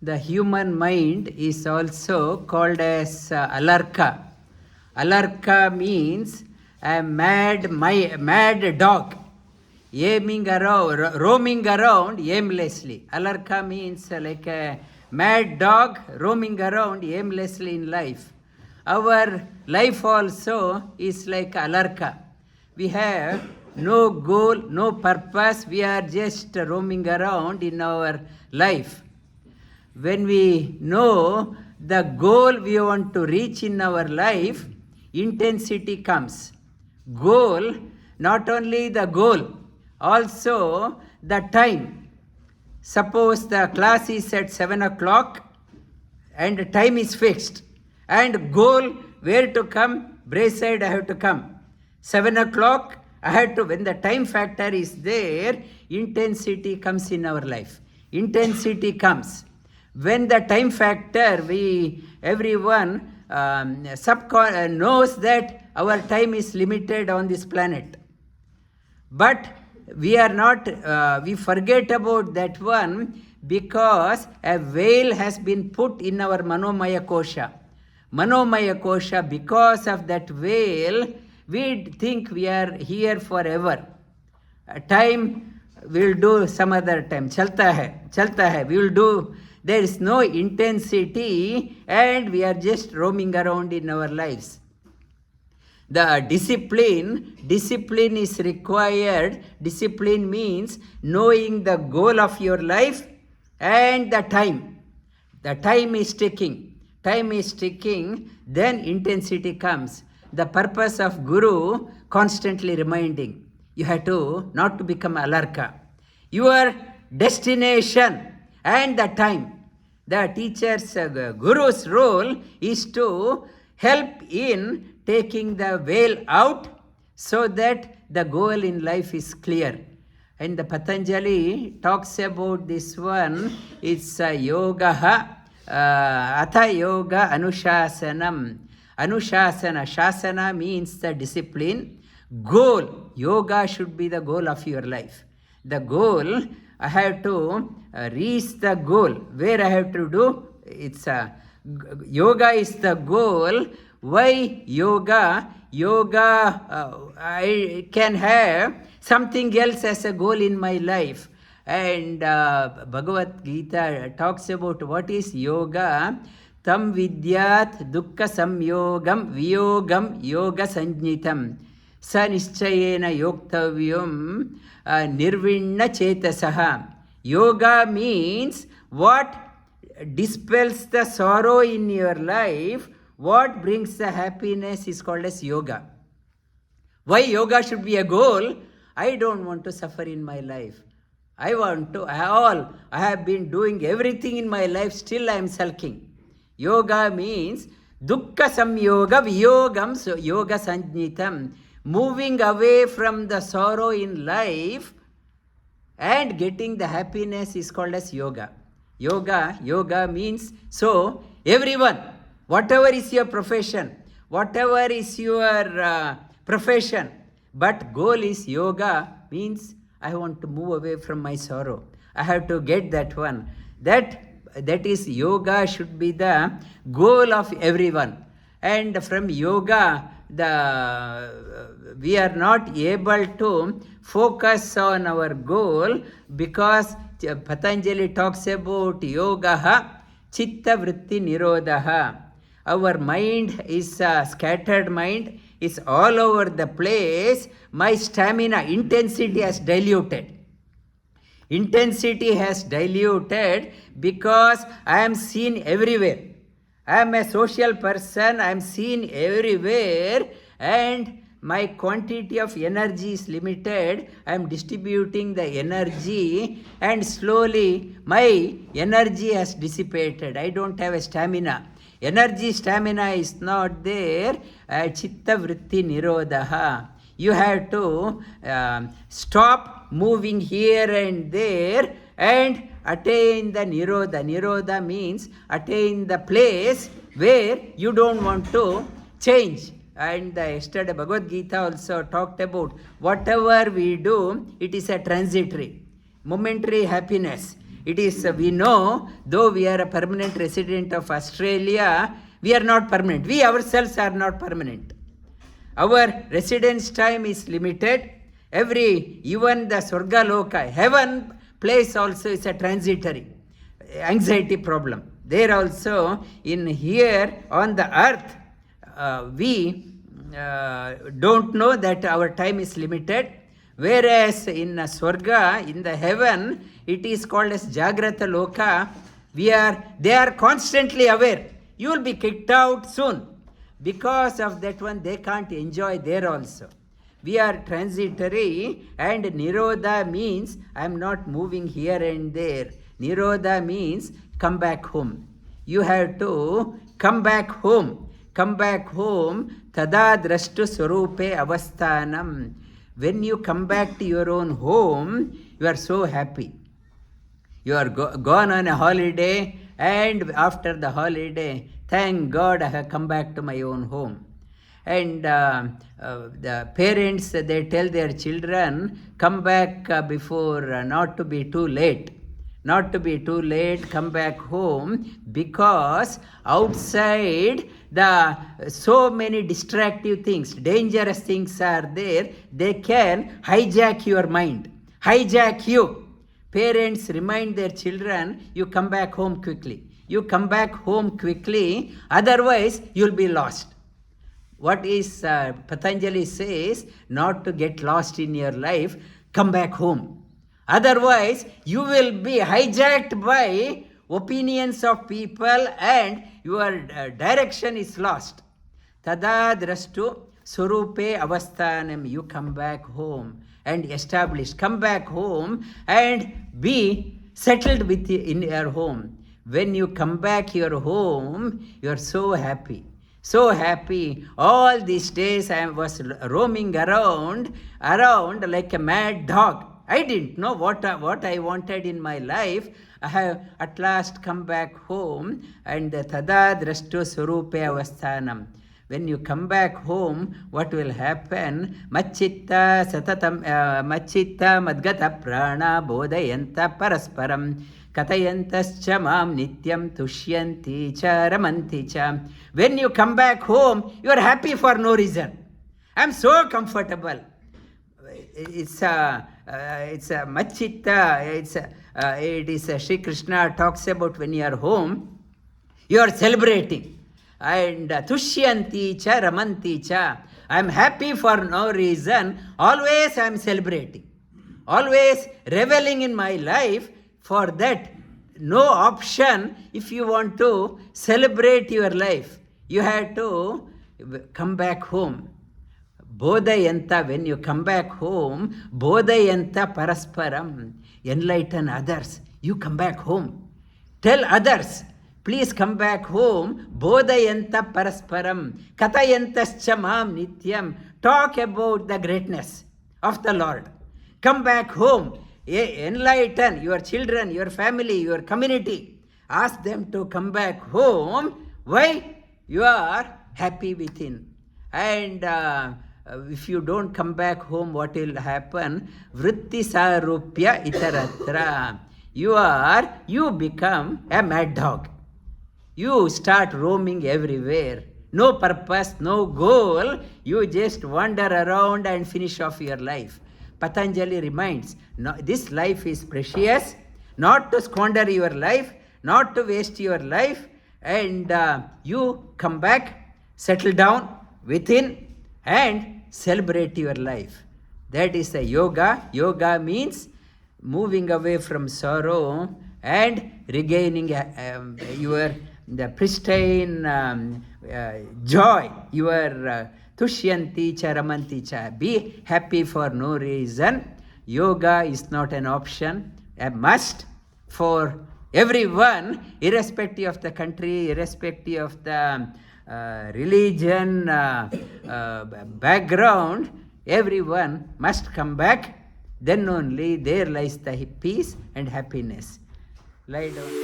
The human mind is also called as alarka. Alarka means a mad dog roaming around aimlessly. Alarka means like a mad dog roaming around aimlessly in life. Our life also is like alarka. We have no goal, no purpose. We are just roaming around in our life. When we know the goal we want to reach in our life, intensity comes. Goal, not only the goal, also the time. Suppose the class is at 7 o'clock and time is fixed, and goal where to come, Braeside I have to come. 7 o'clock I have to, when the time factor is there, intensity comes in our life. Intensity comes. When the time factor, everyone knows that our time is limited on this planet. But we are not, we forget about that one because a veil has been put in our Manomaya Kosha. Manomaya Kosha, because of that veil, we think we are here forever. Time we'll do some other time. Chalta hai, we will do. There is no intensity and we are just roaming around in our lives. The discipline is required. Discipline means knowing the goal of your life and the time. The time is ticking. Then intensity comes. The purpose of Guru constantly reminding. You have to not to become alarka. Your destination and the time. The teacher's, Guru's role is to help in taking the veil out so that the goal in life is clear. And the Patanjali talks about this one. It's yoga, atha yoga anushasanam. Anushasana, shasana means the discipline. Goal, yoga should be the goal of your life. The goal, I have to reach the goal. Where I have to do? It's yoga is the goal. Why yoga? I can have something else as a goal in my life. And Bhagavad Gita talks about what is yoga. Tam vidyat dukkha samyogam viyogam yoga sanjnitam. Sa nischayena yoktavyam nirvinna chetasaha. Yoga means what dispels the sorrow in your life, what brings the happiness is called as yoga. Why yoga should be a goal? I don't want to suffer in my life. I have been doing everything in my life, still I am sulking. Yoga means dukkha samyoga viyogam yoga sanjnitam. Moving away from the sorrow in life and getting the happiness is called as yoga. Yoga means, so everyone, whatever is your profession, whatever is your profession, but goal is yoga means I want to move away from my sorrow. I have to get that one. That is yoga should be the goal of everyone. And from yoga, we are not able to focus on our goal because Patanjali talks about yoga chitta vritti nirodha. Our mind is a scattered mind, is all over the place. My stamina, intensity has diluted. Intensity has diluted because I am seen everywhere. I am a social person, I am seen everywhere, and my quantity of energy is limited. I am distributing the energy and slowly my energy has dissipated. I don't have a stamina. Stamina is not there. Chitta vritti nirodha. You have to stop moving here and there and attain the nirodha. Nirodha means attain the place where you don't want to change. And yesterday Bhagavad Gita also talked about whatever we do, it is a transitory, momentary happiness. It is, we know, though we are a permanent resident of Australia, we are not permanent. We ourselves are not permanent. Our residence time is limited. Even the Swarga Loka, heaven place also is a transitory anxiety problem. There also, in here on the earth, we don't know that our time is limited. Whereas in Swarga, in the heaven, it is called as Jagrata Loka. They are constantly aware. You will be kicked out soon. Because of that one, they can't enjoy there also. We are transitory, and Nirodha means I am not moving here and there. Nirodha means come back home. You have to come back home. Come back home. Tada drashtu swarupe avasthanam. When you come back to your own home, you are so happy. You are gone on a holiday, and after the holiday, thank God I have come back to my own home. And the parents, they tell their children, come back before, not to be too late. Not to be too late, come back home, because outside so many distractive things, dangerous things are there. They can hijack your mind, hijack you. Parents remind their children, you come back home quickly. You come back home quickly, otherwise you'll be lost. What is Patanjali says, not to get lost in your life, come back home. Otherwise, you will be hijacked by opinions of people and your direction is lost. Tada drashtu swarupe avasthanam. You come back home and establish. Come back home and be settled in your home. When you come back your home, you are so happy. So happy. All these days I was roaming around like a mad dog. I didn't know what I wanted in my life. I have at last come back home, and tada drashtu swarupe avasthanam. When you come back home, what will happen? Machitta satatam machitta madgata prana bodhayanta parasparam katayantascha mam nityam tushyanti cha ramanti cha. When you come back home, you are happy for no reason. I am so comfortable. It's a machitta. It is Sri Krishna talks about when you are home, you are celebrating. And tushyanti cha ramanti cha. I am happy for no reason. Always I am celebrating. Always reveling in my life. For that, no option. If you want to celebrate your life, you have to come back home. Bodhayanta, when you come back home, bodhayanta parasparam. Enlighten others. You come back home. Tell others, please come back home. Bodhayanta parasparam. Katayantascha mam nityam. Talk about the greatness of the Lord. Come back home. Enlighten your children, your family, your community. Ask them to come back home. Why? You are happy within. And if you don't come back home, what will happen? Vritti sarupya itaratra. You become a mad dog. You start roaming everywhere. No purpose, no goal. You just wander around and finish off your life. Patanjali reminds, no, this life is precious, not to squander your life, not to waste your life, and you come back, settle down within, and celebrate your life. That is the yoga. Yoga means moving away from sorrow and regaining the pristine joy, your tushyanti cha ramanti cha. Be happy for no reason. Yoga is not an option, a must for everyone, irrespective of the country, irrespective of the religion, background. Everyone must come back. Then only there lies the peace and happiness. Lie down.